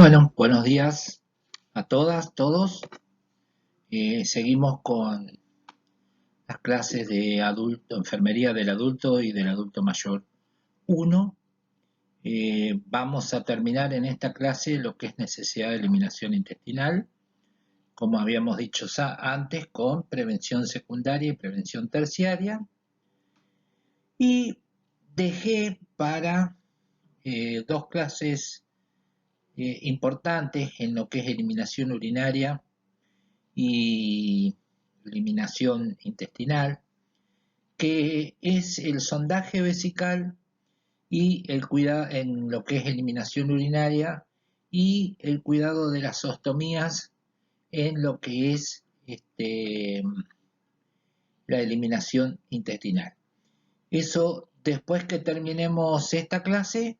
Bueno, buenos días a todas, todos. Seguimos con las clases de adulto, enfermería del adulto y del adulto mayor 1. Vamos a terminar en esta clase lo que es necesidad de eliminación intestinal, como habíamos dicho antes, con prevención secundaria y prevención terciaria. Y dejé para dos clases importantes en lo que es eliminación urinaria y eliminación intestinal, que es el sondaje vesical y el cuidado en lo que es eliminación urinaria y el cuidado de las ostomías en lo que es la eliminación intestinal. Eso, después que terminemos esta clase,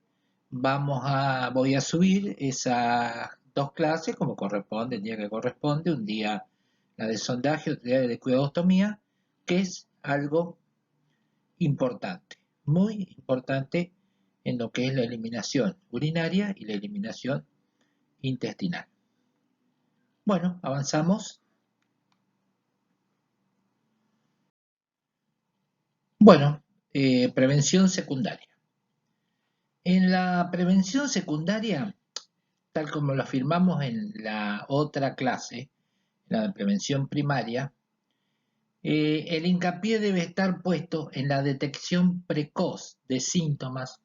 voy a subir esas dos clases como corresponde, el día que corresponde, un día la de sondaje, otro día de cuidadostomía, que es algo importante, muy importante en lo que es la eliminación urinaria y la eliminación intestinal. Bueno, avanzamos. Bueno, prevención secundaria. En la prevención secundaria, tal como lo afirmamos en la otra clase, la de prevención primaria, el hincapié debe estar puesto en la detección precoz de síntomas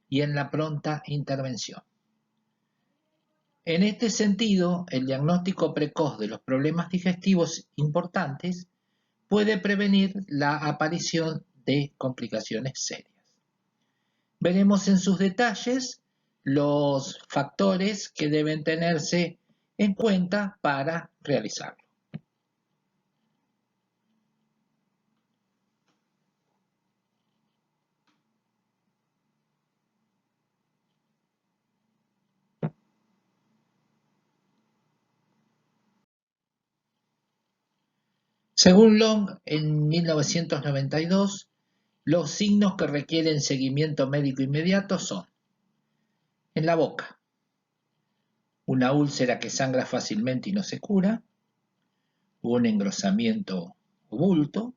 y en la pronta intervención. En este sentido, el diagnóstico precoz de los problemas digestivos importantes puede prevenir la aparición de complicaciones serias. Veremos en sus detalles los factores que deben tenerse en cuenta para realizarlo. Según Long, en 1992, los signos que requieren seguimiento médico inmediato son: en la boca, una úlcera que sangra fácilmente y no se cura, un engrosamiento o bulto,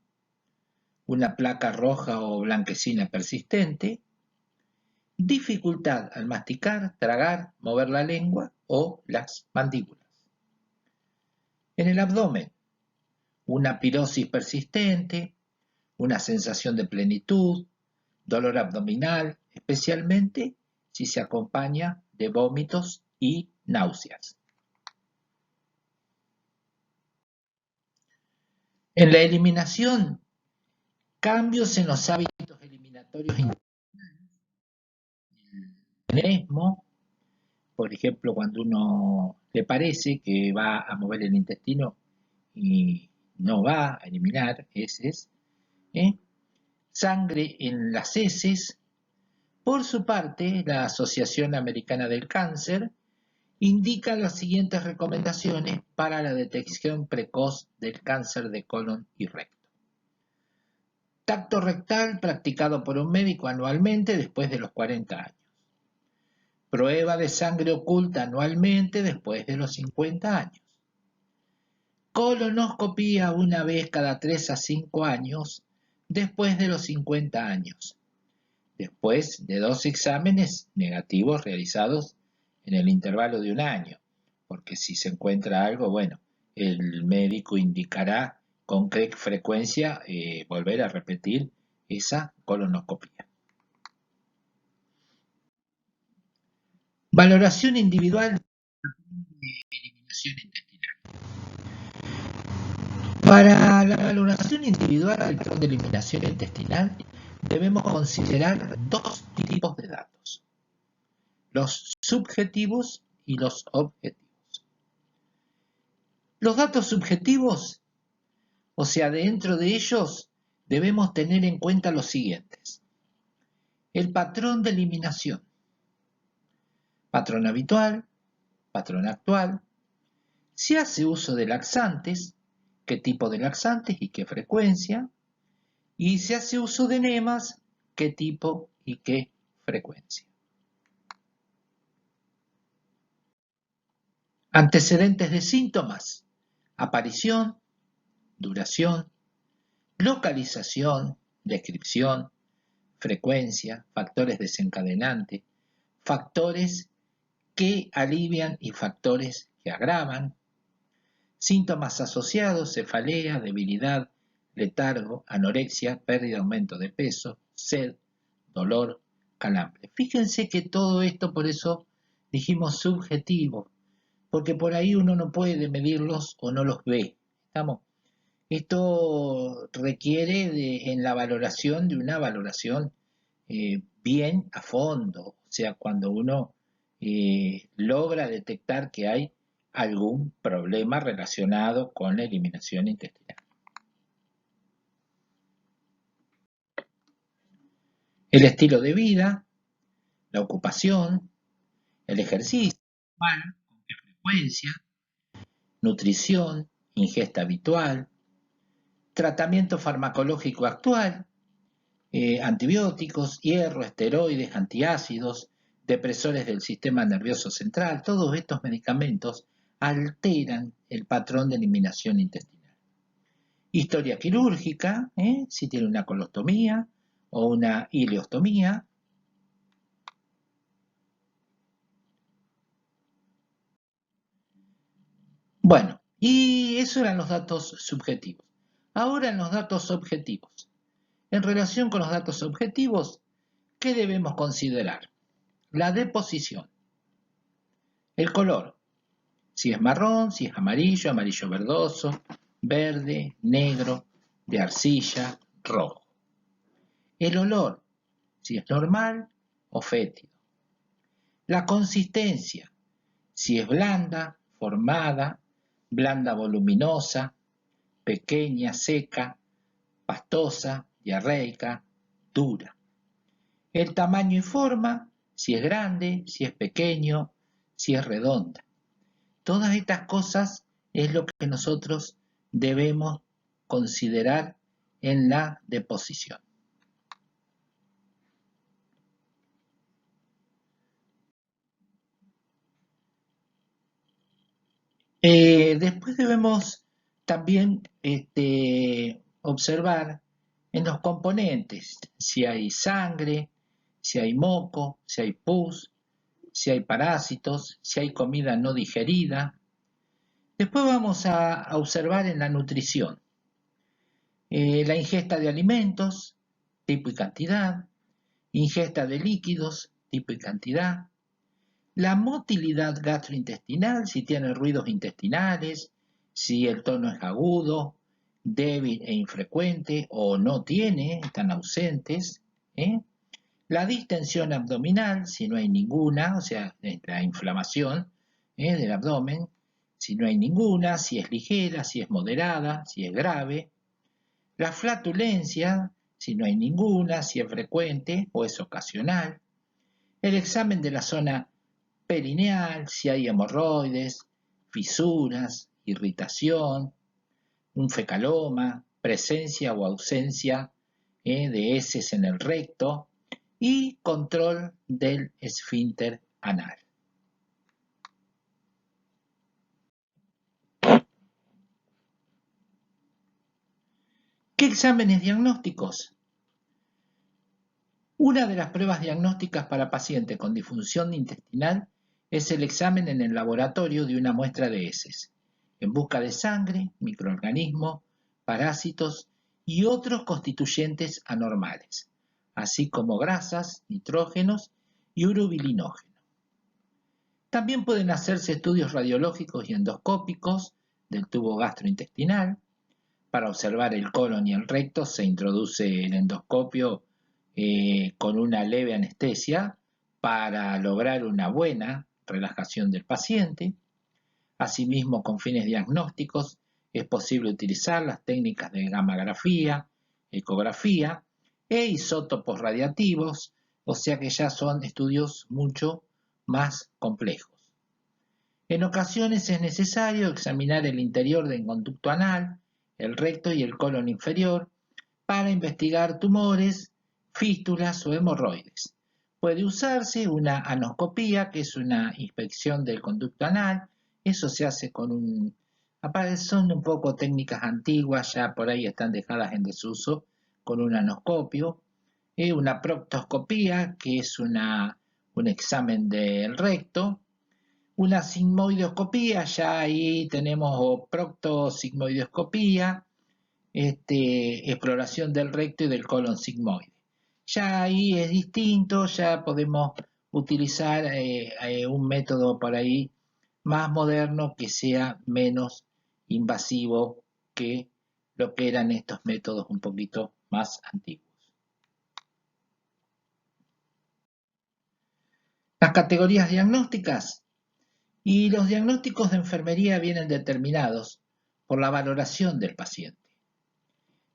una placa roja o blanquecina persistente, dificultad al masticar, tragar, mover la lengua o las mandíbulas. En el abdomen, una pirosis persistente, una sensación de plenitud, dolor abdominal, especialmente si se acompaña de vómitos y náuseas. En la eliminación, cambios en los hábitos eliminatorios intestinales, por ejemplo, cuando uno le parece que va a mover el intestino y no va a eliminar heces, sangre en las heces. Por su parte, la Asociación Americana del Cáncer indica las siguientes recomendaciones para la detección precoz del cáncer de colon y recto. Tacto rectal practicado por un médico anualmente después de los 40 años. Prueba de sangre oculta anualmente después de los 50 años. Colonoscopía una vez cada 3 a 5 años después de los 50 años, después de 2 exámenes negativos realizados en el intervalo de un año, porque si se encuentra algo, bueno, el médico indicará con qué frecuencia volver a repetir esa colonoscopia. Valoración individual de eliminación intestinal. Para la valoración individual del plan de eliminación intestinal, debemos considerar dos tipos de datos: los subjetivos y los objetivos. Los datos subjetivos, o sea, dentro de ellos, debemos tener en cuenta los siguientes: el patrón de eliminación, patrón habitual, patrón actual, si hace uso de laxantes, qué tipo de laxantes y qué frecuencia, y si hace uso de enemas, qué tipo y qué frecuencia. Antecedentes de síntomas: aparición, duración, localización, descripción, frecuencia, factores desencadenantes, factores que alivian y factores que agravan, síntomas asociados: cefalea, debilidad, letargo, anorexia, pérdida, aumento de peso, sed, dolor, calambre. Fíjense que todo esto, por eso dijimos subjetivo, porque por ahí uno no puede medirlos o no los ve. ¿Estamos? Esto requiere en la valoración de una valoración bien a fondo, o sea, cuando uno logra detectar que hay algún problema relacionado con la eliminación intestinal. El estilo de vida, la ocupación, el ejercicio, con qué frecuencia, nutrición, ingesta habitual, tratamiento farmacológico actual, antibióticos, hierro, esteroides, antiácidos, depresores del sistema nervioso central. Todos estos medicamentos alteran el patrón de eliminación intestinal. Historia quirúrgica, si tiene una colostomía o una ileostomía. Bueno, y eso eran los datos subjetivos. Ahora en los datos objetivos. En relación con los datos objetivos, ¿qué debemos considerar? La deposición, el color, si es marrón, si es amarillo, amarillo verdoso, verde, negro, de arcilla, rojo. El olor, si es normal o fétido. La consistencia, si es blanda, formada, blanda voluminosa, pequeña, seca, pastosa, diarreica, dura. El tamaño y forma, si es grande, si es pequeño, si es redonda. Todas estas cosas es lo que nosotros debemos considerar en la deposición. Después debemos también observar en los componentes si hay sangre, si hay moco, si hay pus, si hay parásitos, si hay comida no digerida. Después vamos a observar en la nutrición la ingesta de alimentos, tipo y cantidad, ingesta de líquidos, tipo y cantidad, la motilidad gastrointestinal, si tiene ruidos intestinales, si el tono es agudo, débil e infrecuente o no tiene, están ausentes. La distensión abdominal, si no hay ninguna, o sea, la inflamación del abdomen, si no hay ninguna, si es ligera, si es moderada, si es grave. La flatulencia, si no hay ninguna, si es frecuente o es ocasional. El examen de la zona perineal, si hay hemorroides, fisuras, irritación, un fecaloma, presencia o ausencia de heces en el recto y control del esfínter anal. ¿Qué exámenes diagnósticos? Una de las pruebas diagnósticas para pacientes con disfunción intestinal es el examen en el laboratorio de una muestra de heces, en busca de sangre, microorganismos, parásitos y otros constituyentes anormales, así como grasas, nitrógenos y urobilinógeno. También pueden hacerse estudios radiológicos y endoscópicos del tubo gastrointestinal. Para observar el colon y el recto se introduce el endoscopio con una leve anestesia para lograr una buena relajación del paciente. Asimismo, con fines diagnósticos, es posible utilizar las técnicas de gammagrafía, ecografía e isótopos radiativos, o sea que ya son estudios mucho más complejos. En ocasiones es necesario examinar el interior del conducto anal, el recto y el colon inferior para investigar tumores, fístulas o hemorroides. Puede usarse una anoscopía, que es una inspección del conducto anal, Eso se hace con un... Son un poco técnicas antiguas, ya por ahí están dejadas en desuso, con un anoscopio. Una proctoscopía, que es un examen del recto. Una sigmoidoscopía, ya ahí tenemos o proctosigmoidoscopía, exploración del recto y del colon sigmoide. Ya ahí es distinto, ya podemos utilizar un método por ahí más moderno que sea menos invasivo que lo que eran estos métodos un poquito más antiguos. Las categorías diagnósticas y los diagnósticos de enfermería vienen determinados por la valoración del paciente.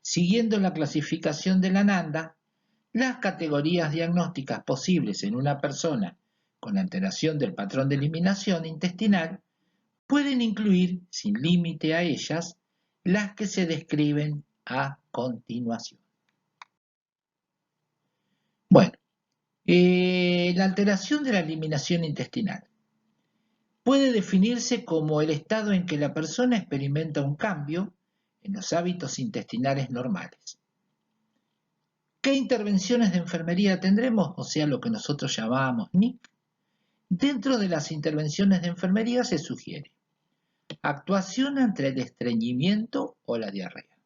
Siguiendo la clasificación de la NANDA, las categorías diagnósticas posibles en una persona con alteración del patrón de eliminación intestinal pueden incluir, sin límite a ellas, las que se describen a continuación. Bueno, la alteración de la eliminación intestinal puede definirse como el estado en que la persona experimenta un cambio en los hábitos intestinales normales. ¿Qué intervenciones de enfermería tendremos? O sea, lo que nosotros llamamos NIC. Dentro de las intervenciones de enfermería se sugiere actuación ante el estreñimiento o la diarrea,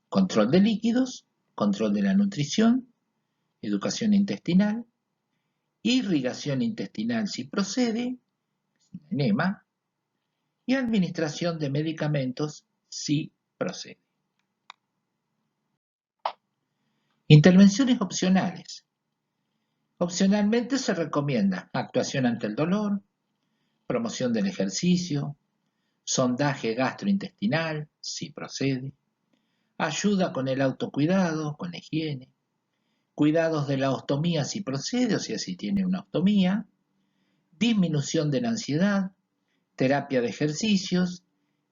control de líquidos, control de la nutrición, educación intestinal, irrigación intestinal si procede, enema, y administración de medicamentos si procede. Intervenciones opcionales. Opcionalmente se recomienda actuación ante el dolor, promoción del ejercicio, sondaje gastrointestinal, si procede, ayuda con el autocuidado, con la higiene, cuidados de la ostomía si procede, o sea, si tiene una ostomía, disminución de la ansiedad, terapia de ejercicios,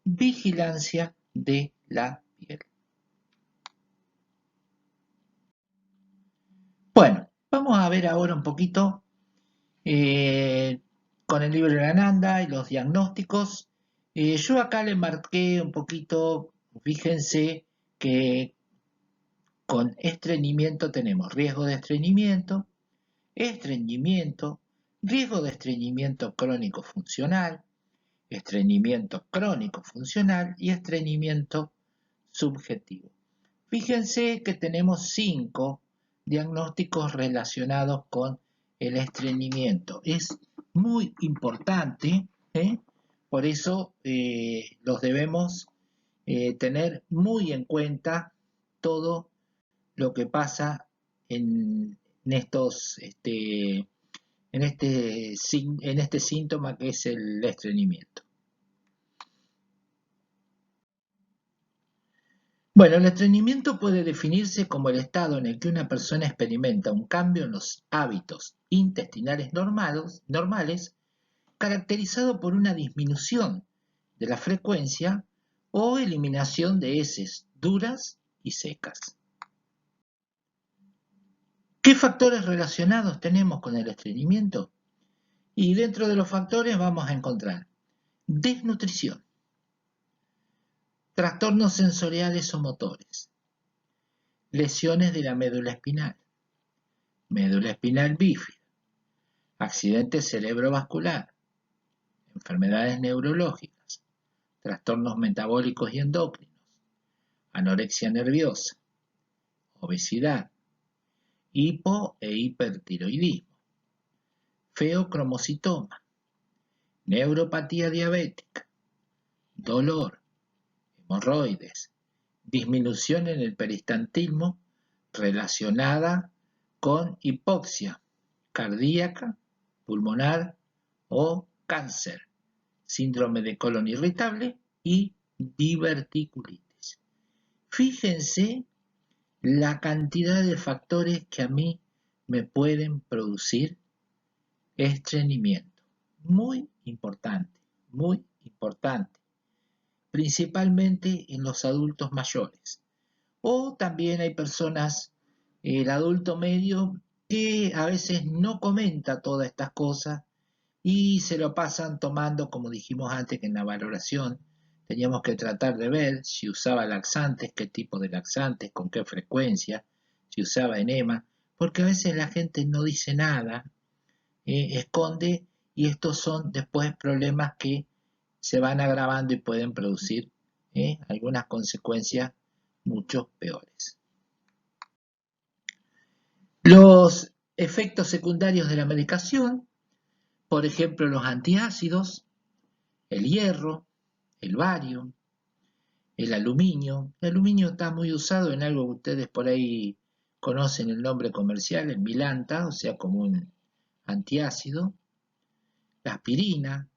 vigilancia de la piel. Bueno, vamos a ver ahora un poquito con el libro de Ananda y los diagnósticos. Yo acá le marqué un poquito, fíjense que con estreñimiento tenemos riesgo de estreñimiento, riesgo de estreñimiento crónico funcional, estreñimiento crónico funcional y estreñimiento subjetivo. Fíjense que tenemos 5 diagnósticos relacionados con el estreñimiento. Es muy importante, por eso los debemos tener muy en cuenta todo lo que pasa en estos, en este síntoma que es el estreñimiento. Bueno, el estreñimiento puede definirse como el estado en el que una persona experimenta un cambio en los hábitos intestinales normales, caracterizado por una disminución de la frecuencia o eliminación de heces duras y secas. ¿Qué factores relacionados tenemos con el estreñimiento? Y dentro de los factores vamos a encontrar desnutrición, trastornos sensoriales o motores, lesiones de la médula espinal bífida, accidente cerebrovascular, enfermedades neurológicas, trastornos metabólicos y endocrinos, anorexia nerviosa, obesidad, hipo e hipertiroidismo, feocromocitoma, neuropatía diabética, dolor, hemorroides, disminución en el peristantismo relacionada con hipoxia cardíaca, pulmonar o cáncer, síndrome de colon irritable y diverticulitis. Fíjense la cantidad de factores que a mí me pueden producir estreñimiento. Muy importante, principalmente en los adultos mayores. O también hay personas, el adulto medio, que a veces no comenta todas estas cosas y se lo pasan tomando, como dijimos antes, que en la valoración teníamos que tratar de ver si usaba laxantes, qué tipo de laxantes, con qué frecuencia, si usaba enema, porque a veces la gente no dice nada, esconde, y estos son después problemas que se van agravando y pueden producir algunas consecuencias mucho peores. Los efectos secundarios de la medicación, por ejemplo, los antiácidos, el hierro, el bario, el aluminio. El aluminio está muy usado en algo que ustedes por ahí conocen el nombre comercial, el Milanta, o sea, como un antiácido. La aspirina,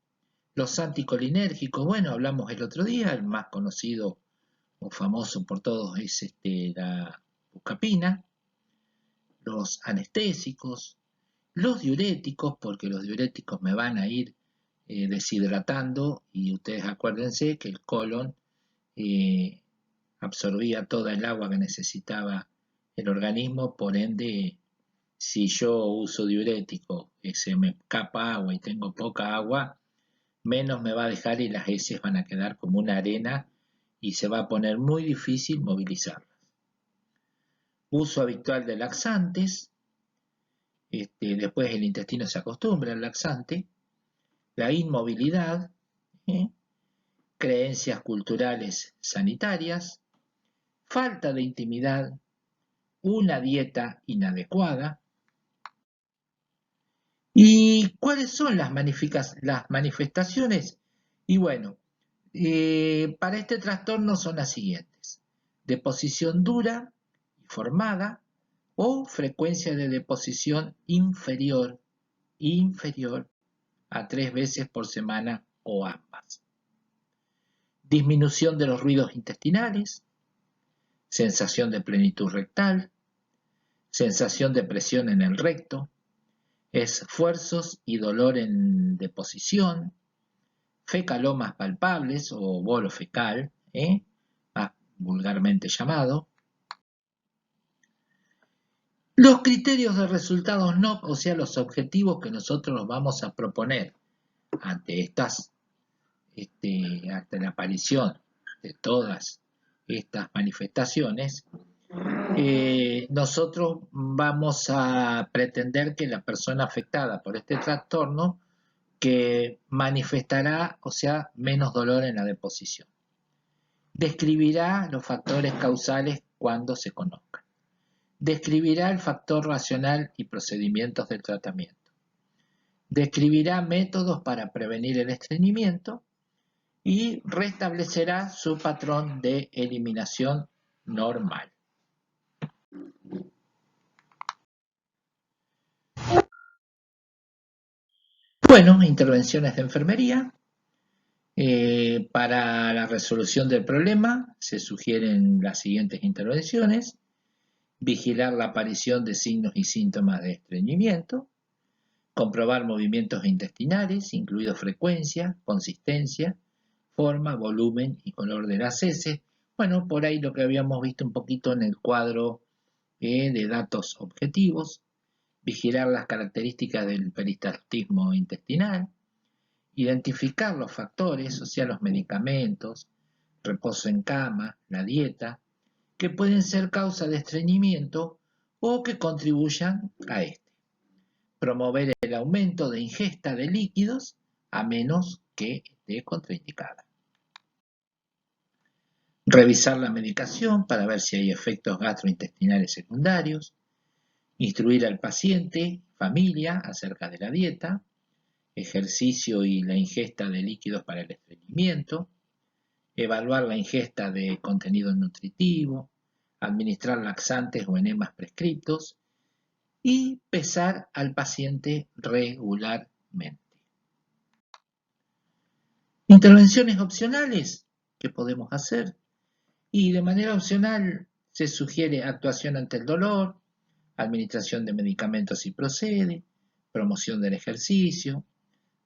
los anticolinérgicos, bueno, hablamos el otro día, el más conocido o famoso por todos es la bucapina, los anestésicos, los diuréticos, porque los diuréticos me van a ir deshidratando, y ustedes acuérdense que el colon eh, absorbía toda el agua que necesitaba el organismo, por ende, si yo uso diurético, se me escapa agua y tengo poca agua, menos me va a dejar y las heces van a quedar como una arena y se va a poner muy difícil movilizarlas. Uso habitual de laxantes, después el intestino se acostumbra al laxante, la inmovilidad, ¿eh? Creencias culturales sanitarias, falta de intimidad, una dieta inadecuada. ¿Y cuáles son las manifestaciones? Y bueno, para este trastorno son las siguientes: deposición dura y formada o frecuencia de deposición inferior a 3 veces por semana o ambas. Disminución de los ruidos intestinales, sensación de plenitud rectal, sensación de presión en el recto, esfuerzos y dolor en deposición, fecalomas palpables o bolo fecal, más vulgarmente llamado. Los criterios de resultados NOC, o sea, los objetivos que nosotros nos vamos a proponer ante estas, ante la aparición de todas estas manifestaciones, nosotros vamos a pretender que la persona afectada por este trastorno que manifestará, o sea, menos dolor en la deposición. Describirá los factores causales cuando se conozcan. Describirá el factor racional y procedimientos del tratamiento. Describirá métodos para prevenir el estreñimiento y restablecerá su patrón de eliminación normal. Bueno, intervenciones de enfermería. Para la resolución del problema se sugieren las siguientes intervenciones: vigilar la aparición de signos y síntomas de estreñimiento, comprobar movimientos intestinales, incluido frecuencia, consistencia, forma, volumen y color de las heces. Bueno, por ahí lo que habíamos visto un poquito en el cuadro de datos objetivos. Vigilar las características del peristaltismo intestinal, identificar los factores, o sea, los medicamentos, reposo en cama, la dieta, que pueden ser causa de estreñimiento o que contribuyan a este. Promover el aumento de ingesta de líquidos a menos que esté contraindicada. Revisar la medicación para ver si hay efectos gastrointestinales secundarios. Instruir al paciente, familia, acerca de la dieta, ejercicio y la ingesta de líquidos para el estreñimiento. Evaluar la ingesta de contenido nutritivo, administrar laxantes o enemas prescritos y pesar al paciente regularmente. Intervenciones opcionales que podemos hacer, y de manera opcional se sugiere actuación ante el dolor, administración de medicamentos si procede, promoción del ejercicio,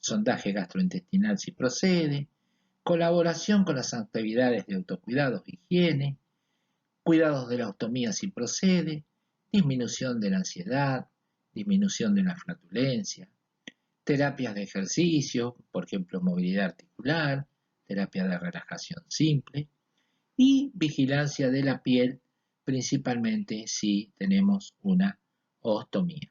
sondaje gastrointestinal si procede, colaboración con las actividades de autocuidado e higiene, cuidados de la ostomía si procede, disminución de la ansiedad, disminución de la flatulencia, terapias de ejercicio, por ejemplo, movilidad articular, terapia de relajación simple y vigilancia de la piel, principalmente si tenemos una ostomía.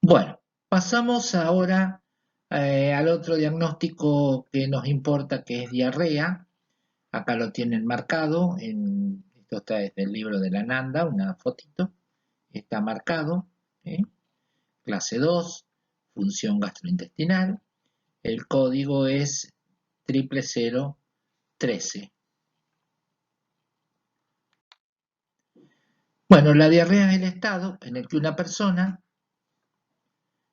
Bueno, pasamos ahora al otro diagnóstico que nos importa, que es diarrea. Acá lo tienen marcado, esto está desde el libro de la Nanda, una fotito, está marcado, ¿eh? Clase 2, función gastrointestinal, el código es 00013. Bueno, la diarrea es el estado en el que una persona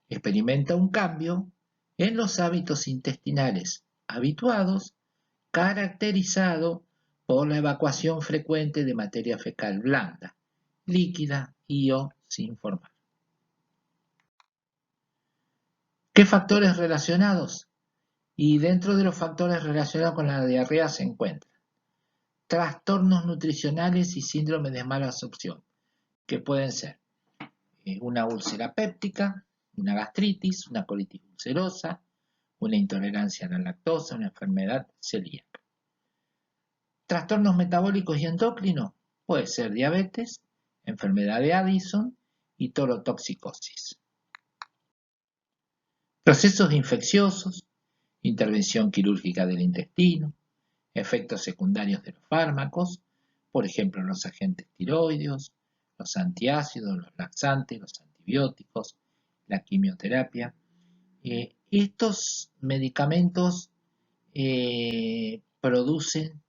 experimenta un cambio en los hábitos intestinales habituados, caracterizado por la evacuación frecuente de materia fecal blanda, líquida y o sin formar. ¿Qué factores relacionados? Y dentro de los factores relacionados con la diarrea se encuentran trastornos nutricionales y síndrome de mala absorción, que pueden ser una úlcera péptica, una gastritis, una colitis ulcerosa, una intolerancia a la lactosa, una enfermedad celíaca. Trastornos metabólicos y endocrinos, puede ser diabetes, enfermedad de Addison y torotoxicosis. Procesos infecciosos, intervención quirúrgica del intestino, efectos secundarios de los fármacos, por ejemplo los agentes tiroideos, los antiácidos, los laxantes, los antibióticos, la quimioterapia. Estos medicamentos producen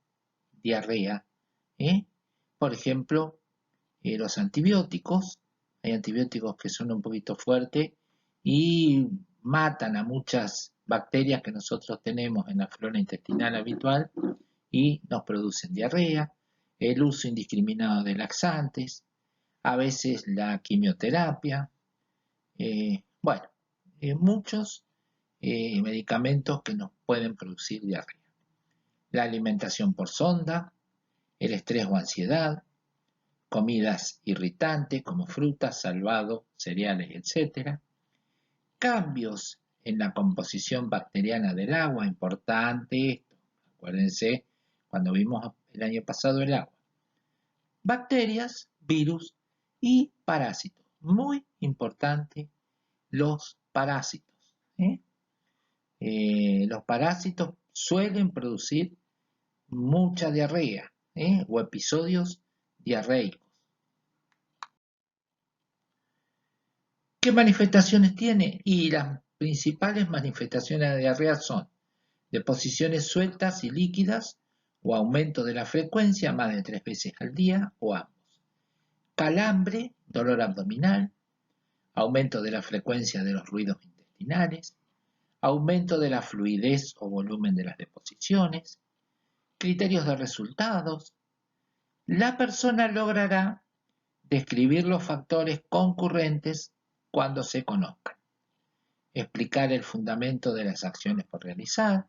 diarrea. Por ejemplo, los antibióticos, hay antibióticos que son un poquito fuertes y matan a muchas bacterias que nosotros tenemos en la flora intestinal habitual y nos producen diarrea, el uso indiscriminado de laxantes, a veces la quimioterapia, muchos medicamentos que nos pueden producir diarrea. La alimentación por sonda, el estrés o ansiedad, comidas irritantes como frutas, salvado, cereales, etc. Cambios en la composición bacteriana del agua, importante esto, acuérdense cuando vimos el año pasado el agua. Bacterias, virus y parásitos, muy importante los parásitos. Los parásitos suelen producir mucha diarrea o episodios diarreicos. ¿Qué manifestaciones tiene? Y las principales manifestaciones de diarrea son deposiciones sueltas y líquidas o aumento de la frecuencia más de 3 veces al día o ambos. Calambre, dolor abdominal, aumento de la frecuencia de los ruidos intestinales, aumento de la fluidez o volumen de las deposiciones, criterios de resultados. La persona logrará describir los factores concurrentes cuando se conozcan, explicar el fundamento de las acciones por realizar,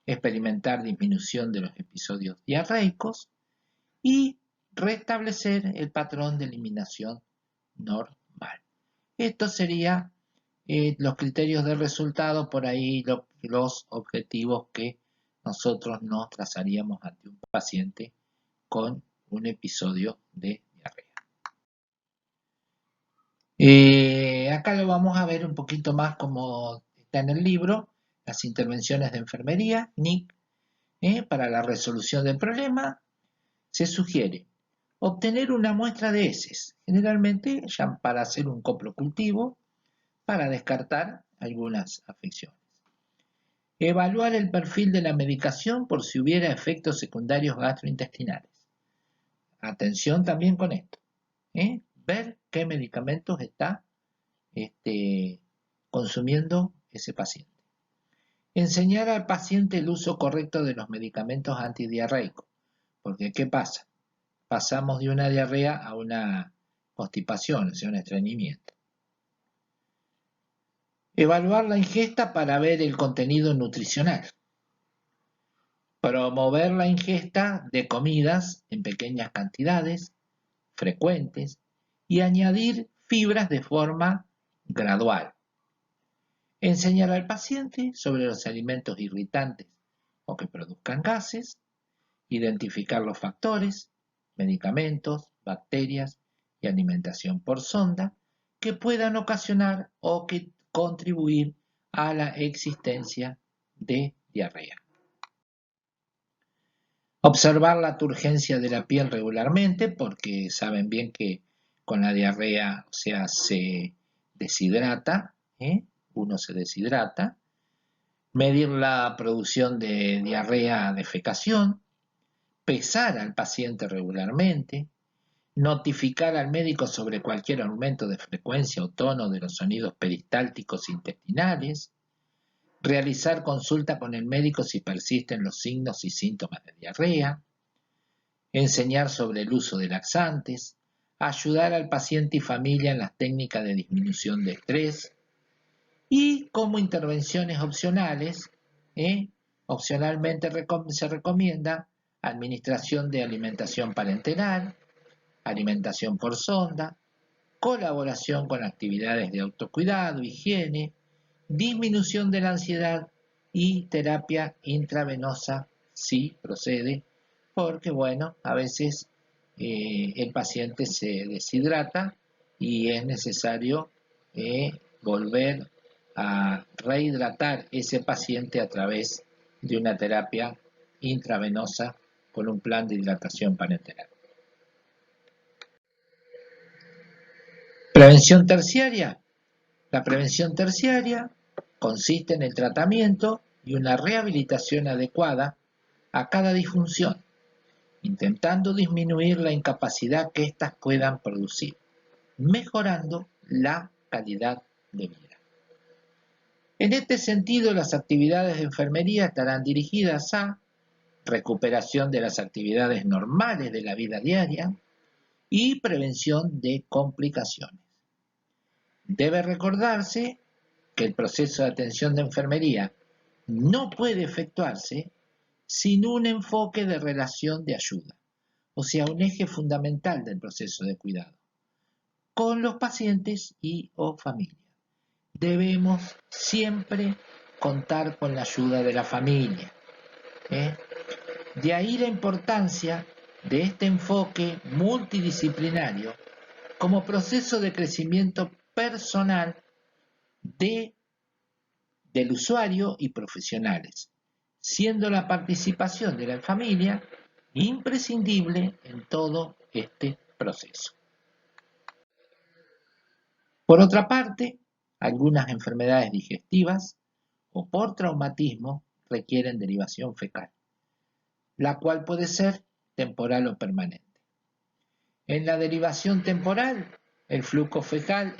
experimentar disminución de los episodios diarreicos y restablecer el patrón de eliminación normal. Esto sería los criterios de resultado, por ahí los objetivos que nosotros nos trazaríamos ante un paciente con un episodio de diarrea. Acá lo vamos a ver un poquito más como está en el libro, las intervenciones de enfermería, NIC, para la resolución del problema. Se sugiere obtener una muestra de heces, generalmente ya para hacer un coprocultivo, para descartar algunas afecciones. Evaluar el perfil de la medicación por si hubiera efectos secundarios gastrointestinales. Atención también con esto. Ver qué medicamentos está consumiendo ese paciente. Enseñar al paciente el uso correcto de los medicamentos antidiarreicos. Porque, ¿qué pasa? Pasamos de una diarrea a una constipación, o sea, un estreñimiento. Evaluar la ingesta para ver el contenido nutricional. Promover la ingesta de comidas en pequeñas cantidades, frecuentes, y añadir fibras de forma gradual. Enseñar al paciente sobre los alimentos irritantes o que produzcan gases, identificar los factores, medicamentos, bacterias y alimentación por sonda que puedan ocasionar o que contribuir a la existencia de diarrea. Observar la turgencia de la piel regularmente, porque saben bien que con la diarrea, se deshidrata, uno se deshidrata. Medir la producción de diarrea, defecación, pesar al paciente regularmente, notificar al médico sobre cualquier aumento de frecuencia o tono de los sonidos peristálticos intestinales, realizar consulta con el médico si persisten los signos y síntomas de diarrea, enseñar sobre el uso de laxantes, ayudar al paciente y familia en las técnicas de disminución de estrés y como intervenciones opcionales, opcionalmente se recomienda administración de alimentación parenteral, alimentación por sonda, colaboración con actividades de autocuidado, higiene, disminución de la ansiedad y terapia intravenosa si procede, porque bueno, a veces el paciente se deshidrata y es necesario volver a rehidratar ese paciente a través de una terapia intravenosa con un plan de hidratación parenteral. Prevención terciaria. La prevención terciaria consiste en el tratamiento y una rehabilitación adecuada a cada disfunción, intentando disminuir la incapacidad que éstas puedan producir, mejorando la calidad de vida. En este sentido, las actividades de enfermería estarán dirigidas a recuperación de las actividades normales de la vida diaria y prevención de complicaciones. Debe recordarse que el proceso de atención de enfermería no puede efectuarse sin un enfoque de relación de ayuda, o sea, un eje fundamental del proceso de cuidado, con los pacientes y o familia. Debemos siempre contar con la ayuda de la familia. De ahí la importancia de este enfoque multidisciplinario como proceso de crecimiento personal del usuario y profesionales, siendo la participación de la familia imprescindible en todo este proceso. Por otra parte, algunas enfermedades digestivas o por traumatismo requieren derivación fecal, la cual puede ser temporal o permanente. En la derivación temporal, el flujo fecal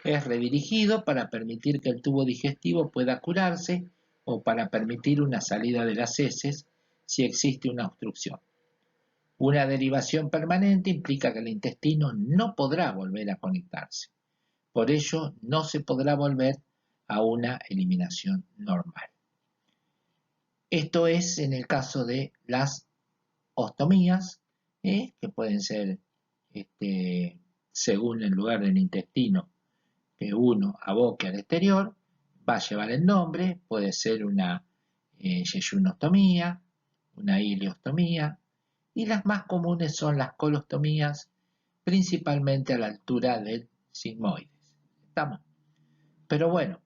es redirigido para permitir que el tubo digestivo pueda curarse o para permitir una salida de las heces si existe una obstrucción. Una derivación permanente implica que el intestino no podrá volver a conectarse. Por ello, no se podrá volver a una eliminación normal. Esto es en el caso de las ostomías, que pueden ser, según el lugar del intestino que uno aboque al exterior, va a llevar el nombre, puede ser una yeyunostomía, una ileostomía, y las más comunes son las colostomías, principalmente a la altura del sigmoides. ¿Estamos? Pero bueno,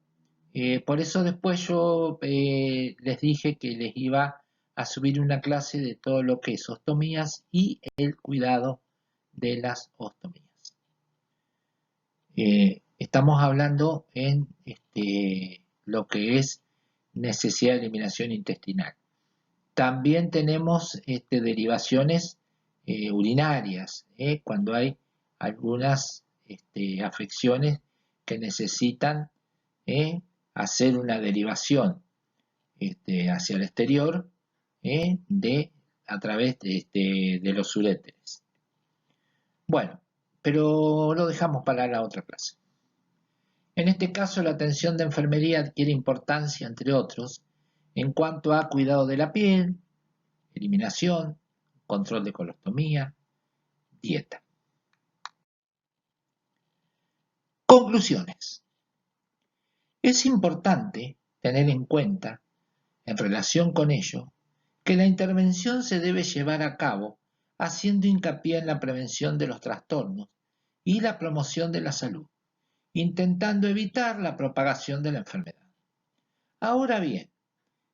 por eso después yo les dije que les iba a subir una clase de todo lo que es ostomías y el cuidado de las ostomías. Estamos hablando en lo que es necesidad de eliminación intestinal. También tenemos derivaciones urinarias, cuando hay algunas afecciones que necesitan hacer una derivación hacia el exterior a través de los uréteres. Bueno, pero lo dejamos para la otra clase. En este caso, la atención de enfermería adquiere importancia, entre otros, en cuanto a cuidado de la piel, eliminación, control de colostomía, dieta. Conclusiones. Es importante tener en cuenta, en relación con ello, que la intervención se debe llevar a cabo haciendo hincapié en la prevención de los trastornos y la promoción de la salud, intentando evitar la propagación de la enfermedad. Ahora bien,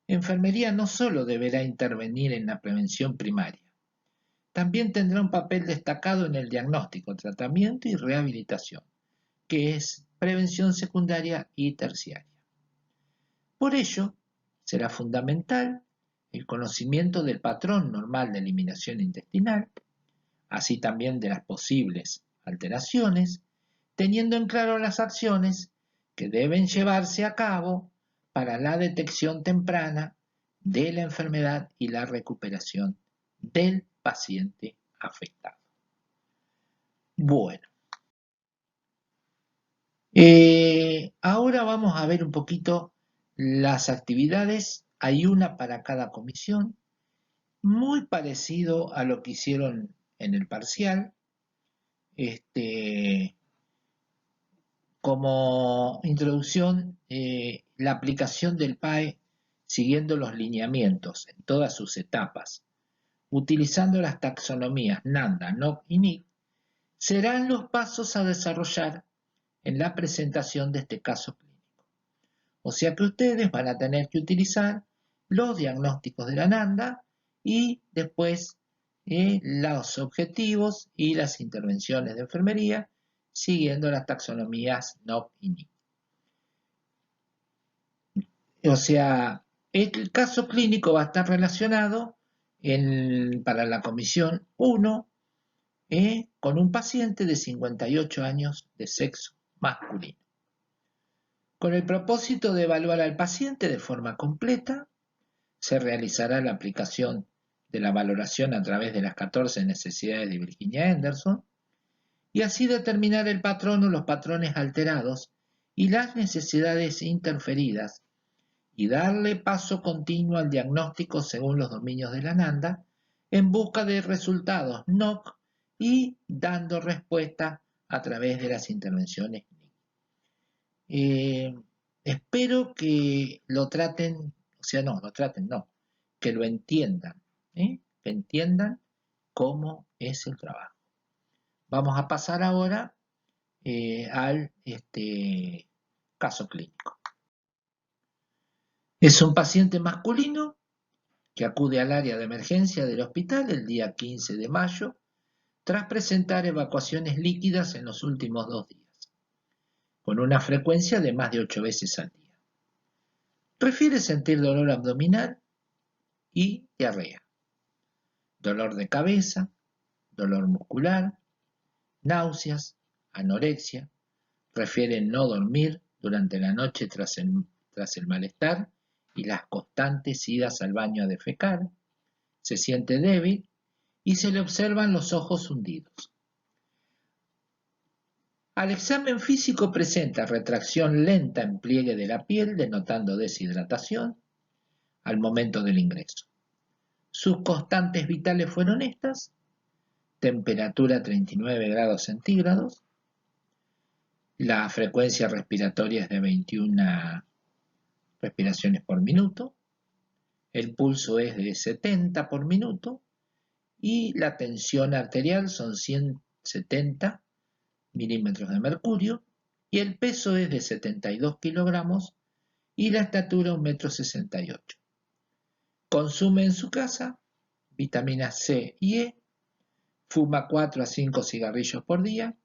enfermería no solo deberá intervenir en la prevención primaria, también tendrá un papel destacado en el diagnóstico, tratamiento y rehabilitación, que es prevención secundaria y terciaria. Por ello, será fundamental el conocimiento del patrón normal de eliminación intestinal, así también de las posibles alteraciones, teniendo en claro las acciones que deben llevarse a cabo para la detección temprana de la enfermedad y la recuperación del paciente afectado. Bueno, ahora vamos a ver un poquito las actividades. Hay una para cada comisión, muy parecido a lo que hicieron en el parcial. Como introducción, la aplicación del PAE siguiendo los lineamientos en todas sus etapas, utilizando las taxonomías NANDA, NOC y NIC, serán los pasos a desarrollar en la presentación de este caso clínico. O sea que ustedes van a tener que utilizar los diagnósticos de la NANDA y después los objetivos y las intervenciones de enfermería siguiendo las taxonomías NOC y NIC. O sea, el caso clínico va a estar relacionado para la comisión 1 con un paciente de 58 años de sexo masculino. Con el propósito de evaluar al paciente de forma completa, se realizará la aplicación de la valoración a través de las 14 necesidades de Virginia Anderson y así determinar el patrón o los patrones alterados y las necesidades interferidas y darle paso continuo al diagnóstico según los dominios de la NANDA en busca de resultados NOC y dando respuesta a través de las intervenciones NIC. Espero que lo traten, o sea, no, que lo entiendan, que entiendan cómo es el trabajo. Vamos a pasar ahora al caso clínico. Es un paciente masculino que acude al área de emergencia del hospital el día 15 de mayo tras presentar evacuaciones líquidas en los últimos 2 días, con una frecuencia de más de 8 veces al día. Refiere sentir dolor abdominal y diarrea, dolor de cabeza, dolor muscular, náuseas, anorexia. Refiere no dormir durante la noche tras el malestar y las constantes idas al baño a defecar. Se siente débil y se le observan los ojos hundidos. Al examen físico presenta retracción lenta en pliegue de la piel, denotando deshidratación al momento del ingreso. Sus constantes vitales fueron estas: temperatura 39 grados centígrados, la frecuencia respiratoria es de 21 respiraciones por minuto, el pulso es de 70 por minuto y la tensión arterial son 170 milímetros de mercurio y el peso es de 72 kilogramos y la estatura 1,68 m. Consume en su casa vitaminas C y E, fuma 4 a 5 cigarrillos por día.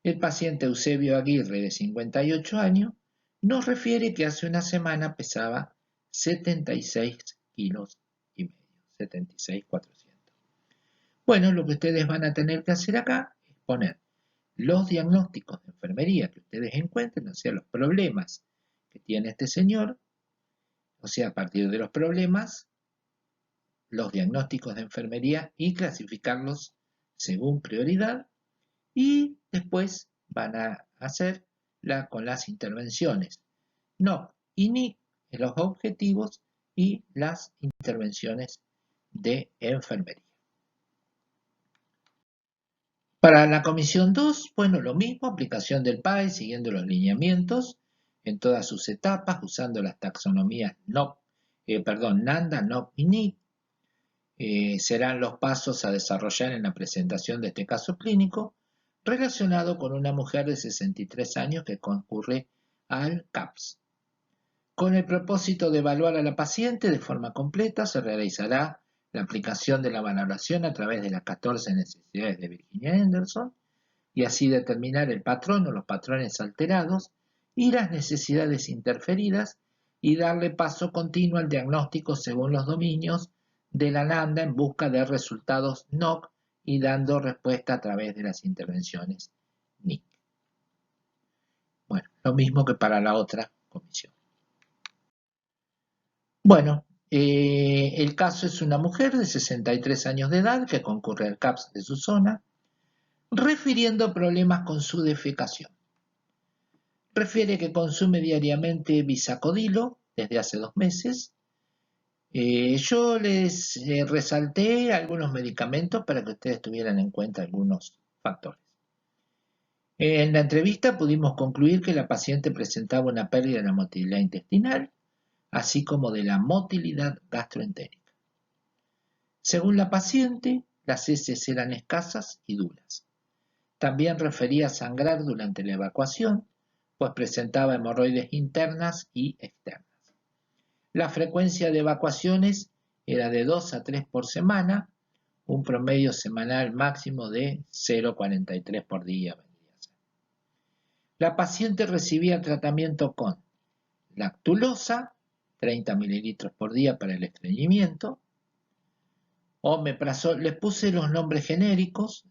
El paciente Eusebio Aguirre, de 58 años, nos refiere que hace una semana pesaba 76 kilos y medio, 76,400. Bueno, lo que ustedes van a tener que hacer acá es poner los diagnósticos de enfermería que ustedes encuentren, o sea, los problemas que tiene este señor, o sea, a partir de los problemas, los diagnósticos de enfermería y clasificarlos según prioridad, y después van a hacer con las intervenciones NOC y NIC en los objetivos y las intervenciones de enfermería. Para la comisión 2, bueno, lo mismo, aplicación del PAE siguiendo los lineamientos en todas sus etapas, usando las taxonomías NANDA, NOP y NIC. Serán los pasos a desarrollar en la presentación de este caso clínico relacionado con una mujer de 63 años que concurre al CAPS. Con el propósito de evaluar a la paciente de forma completa, se realizará la aplicación de la valoración a través de las 14 necesidades de Virginia Anderson y así determinar el patrón o los patrones alterados y las necesidades interferidas y darle paso continuo al diagnóstico según los dominios de la NANDA en busca de resultados NOC y dando respuesta a través de las intervenciones NIC. Bueno, lo mismo que para la otra comisión. Bueno, el caso es una mujer de 63 años de edad que concurre al CAPS de su zona, refiriendo problemas con su defecación. Refiere que consume diariamente bisacodilo desde hace 2 meses. Yo les resalté algunos medicamentos para que ustedes tuvieran en cuenta algunos factores. En la entrevista pudimos concluir que la paciente presentaba una pérdida de la motilidad intestinal, así como de la motilidad gastroentérica. Según la paciente, las heces eran escasas y duras. También refería sangrar durante la evacuación, pues presentaba hemorroides internas y externas. La frecuencia de evacuaciones era de 2 a 3 por semana, un promedio semanal máximo de 0,43 por día. La paciente recibía tratamiento con lactulosa, 30 mililitros por día para el estreñimiento, omeprazol, les puse los nombres genéricos,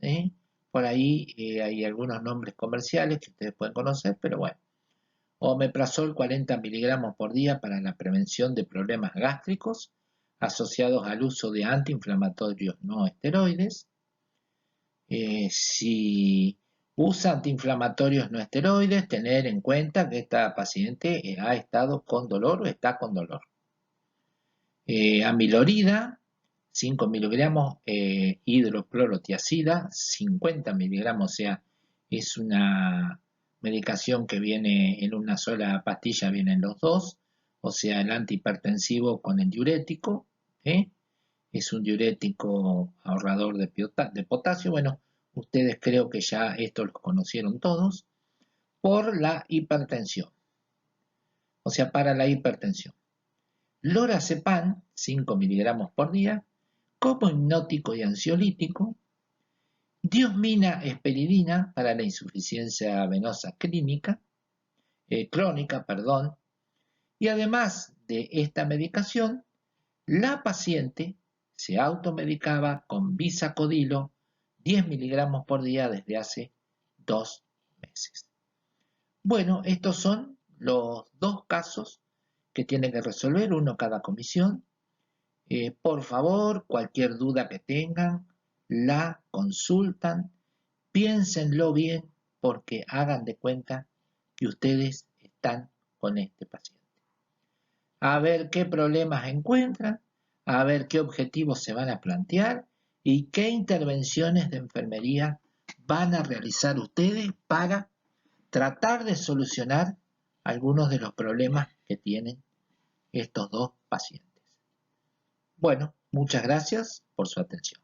por ahí hay algunos nombres comerciales que ustedes pueden conocer, pero bueno. Omeprazol 40 miligramos por día para la prevención de problemas gástricos asociados al uso de antiinflamatorios no esteroides. Si usa antiinflamatorios no esteroides, tener en cuenta que esta paciente ha estado con dolor o está con dolor. Amilorida, 5 miligramos, hidroclorotiazida, 50 miligramos, o sea, es una medicación que viene en una sola pastilla, vienen los dos, o sea, el antihipertensivo con el diurético, es un diurético ahorrador de potasio. Bueno, ustedes creo que ya esto lo conocieron todos, por la hipertensión, o sea, para la hipertensión. Lorazepam, 5 miligramos por día, como hipnótico y ansiolítico. Diosmina esperidina para la insuficiencia venosa crónica, y además de esta medicación, la paciente se automedicaba con bisacodilo 10 miligramos por día desde hace 2 meses. Bueno, estos son los 2 casos que tiene que resolver, uno cada comisión. Por favor, cualquier duda que tengan, la consultan, piénsenlo bien, porque hagan de cuenta que ustedes están con este paciente. A ver qué problemas encuentran, a ver qué objetivos se van a plantear y qué intervenciones de enfermería van a realizar ustedes para tratar de solucionar algunos de los problemas que tienen estos 2 pacientes. Bueno, muchas gracias por su atención.